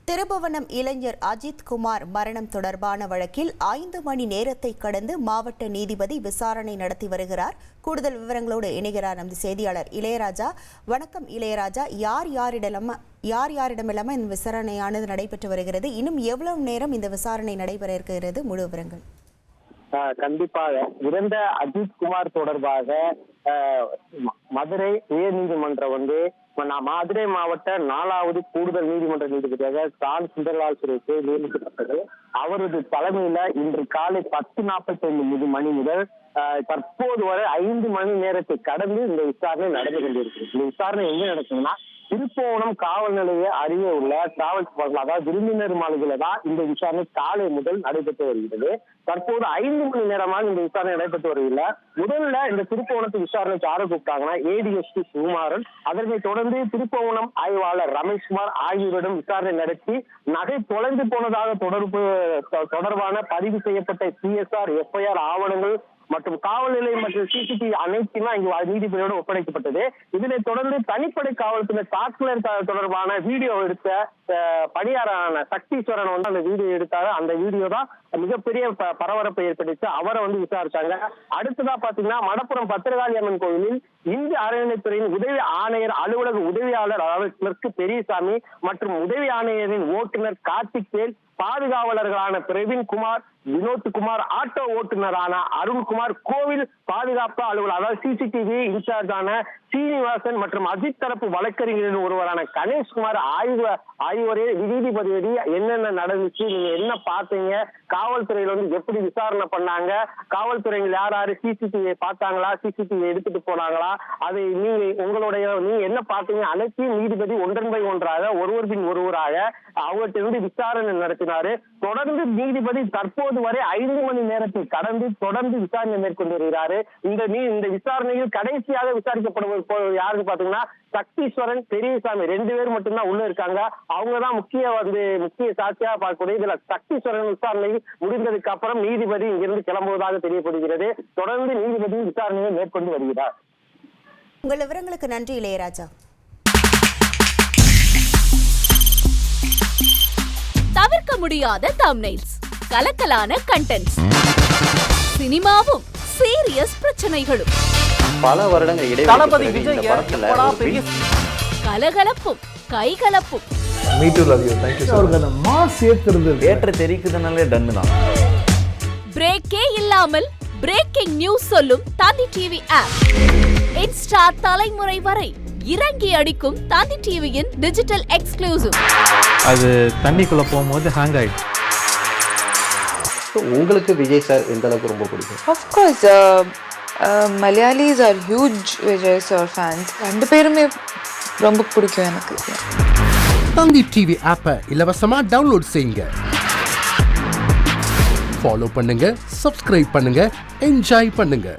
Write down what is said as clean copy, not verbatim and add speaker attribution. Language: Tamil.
Speaker 1: திருபுவனம் இளைஞர் அஜித் குமார் மரணம் தொடர்பான வழக்கில் 5 மணி நேரத்தை கடந்து மாவட்ட நீதிபதி விசாரணை நடத்தி வருகிறார். கூடுதல் விவரங்களோடு இணைகிறார் நமது செய்தியாளர் இளையராஜா. வணக்கம் இளையராஜா. யார் யாரிடமெல்லாம் இந்த விசாரணையானது நடைபெற்று வருகிறது? இன்னும் எவ்வளவு நேரம் இந்த விசாரணை நடைபெற இருக்கிறது? முழு விவரங்கள்.
Speaker 2: கண்டிப்பாக இறந்த அஜித் குமார் தொடர்பாக மதுரை உயர் நீதிமன்றம் மதுரை மாவட்ட 4வது கூடுதல் நீதிமன்ற நீதிபதியாக சுந்தர்லால் சுரேஷை நியமிக்கப்பட்டது. அவரது தலைமையில இன்று காலை 10:45 மணி முதல் தற்போது வரை 5 மணி நேரத்தை கடந்து இந்த விசாரணை நடந்து கொண்டிருக்கு. இந்த விசாரணை எங்க நடக்குதுன்னா, திருப்புவனம் காவல் நிலைய அருகே உள்ள டிராவல்ஸ் பார்க்கலாம், அதாவது விருந்தினர் மாளிகையில தான் இந்த விசாரணை காலை முதல் நடைபெற்று வருகிறது. தற்போது 5 மணி நேரமாக இந்த விசாரணை நடைபெற்று வருகிறது. முதல்ல இந்த திருப்புவனத்து விசாரணைக்கு யாரை கூப்பிட்டாங்கன்னா ADSP சுகுமாரன், அதனை தொடர்ந்து திருப்புவனம் ஆய்வாளர் ரமேஷ்குமார் ஆகியோரிடம் விசாரணை நடத்தி நகை தொலைந்து போனதாக தொடர்பான பதிவு செய்யப்பட்ட CSR FIR ஆவணங்கள் மற்றும் காவல் நிலையம் மற்றும் CCTV அனைத்துமே இங்கு நீதிபதியோடு ஒப்படைக்கப்பட்டது. இதனை தொடர்ந்து தனிப்படை காவல்துறை தாக்குதல் தொடர்பான வீடியோ எடுத்த பணியாளரான சக்தீஸ்வரன் அந்த வீடியோ எடுத்தாரு. அந்த வீடியோ தான் மிகப்பெரிய பரபரப்பை ஏற்படுத்தி அவரை விசாரிச்சாங்க. அடுத்ததா பாத்தீங்கன்னா, மடப்புறம் பத்திரகாளி அம்மன் கோயிலில் இந்திய அறநிலையத்துறையின் உதவி ஆணையர் அலுவலக உதவியாளர் அதாவது கிளர்க்கு பெரியசாமி மற்றும் உதவி ஆணையரின் ஓட்டுநர் கார்த்திக், பாதுகாவலர்களான பிரவீன் குமார், வினோத் குமார், ஆட்டோ ஓட்டுநரான அருண்குமார், கோவில் பாதுகாப்பு அலுவலர் அதாவது CCTV இன்சார்ஜான சீனிவாசன் மற்றும் அஜித் தரப்பு வழக்கறிஞரின் ஒருவரான கணேஷ்குமார் ஆய்வரே நீதிபதி என்னென்ன நடந்துச்சு, நீங்க என்ன பார்த்தீங்க, காவல்துறையில எப்படி விசாரணை பண்ணாங்க, காவல்துறைகள் யாரு CCTV பார்த்தாங்களா, CCTV எடுத்துட்டு போனாங்களா, அதை நீங்க என்ன பார்த்தீங்க அனைத்தையும் நீதிபதி ஒன்றன் பை ஒன்றாக ஒருவர் பின் ஒருவராக அவர்கிட்ட விசாரணை நடத்தினாரு. தொடர்ந்து நீதிபதி தற்போது வரை 5 மணி நேரத்தை கடந்து தொடர்ந்து விசாரணை மேற்கொண்டு வருகிறாரு. இந்த விசாரணையில் கடைசியாக விசாரிக்கப்படுவது யாருன்னு பாத்தீங்கன்னா, சக்தீஸ்வரன், பெரியசாமி 2 பேர் மட்டும்தான் உள்ள இருக்காங்க. அவங்கதான் முக்கிய சாட்சியாக பார்க்கக்கூடிய. இதுல சக்தீஸ்வரன் விசாரணை முடிந்ததுக்கு அப்புறம் நீதிபதி இங்கிருந்து கிளம்புவதாக தெரியப்படுகிறது. தொடர்ந்து நீதிபதி விசாரணையை மேற்கொண்டு வருகிறார்.
Speaker 1: உங்கள் விவரங்களுக்கு நன்றி இளையராஜா.
Speaker 3: தவிர்க்க முடியாத தம்ப்நெயில்ஸ், கலக்கலான கண்டென்ட்ஸ், சினிமாவும் சீரியஸ் பிரச்சனைகளும்,
Speaker 4: பல வருடங்கள்
Speaker 5: தளபதி விஜய்
Speaker 3: கலகலப்பும் கைகலப்பும்,
Speaker 4: ஏற்ற தெரிக்குதுனாலே டன்னு தான்.
Speaker 3: பிரேக்கே இல்லாமல் பிரேக்கிங் நியூஸ் சொல்லும் தந்தி டிவி ஆப். இன்ஸ்டா தலைமுறை வரை இறங்கி அடிக்கும் தந்தி டிவியின் டிஜிட்டல் எக்ஸ்க்ளூசிவ்.
Speaker 5: அது தண்ணிக்குள்ள போகும்போது ஹேங் ஆயிடுச்சு.
Speaker 4: உங்களுக்கு விஜய் சார் எந்த அளவுக்கு ரொம்ப பிடிக்கும்?
Speaker 6: Of course, Malayalis are huge Vijay sir fans. 2 பேருமே ரொம்ப பிடிக்கும் எனக்கு.
Speaker 7: தந்தி டிவி ஆப்பை இலவசமா டவுன்லோட் செய்யுங்க. ஃபாலோ பண்ணுங்க, சப்ஸ்கிரைப் பண்ணுங்க, என்ஜாய் பண்ணுங்க.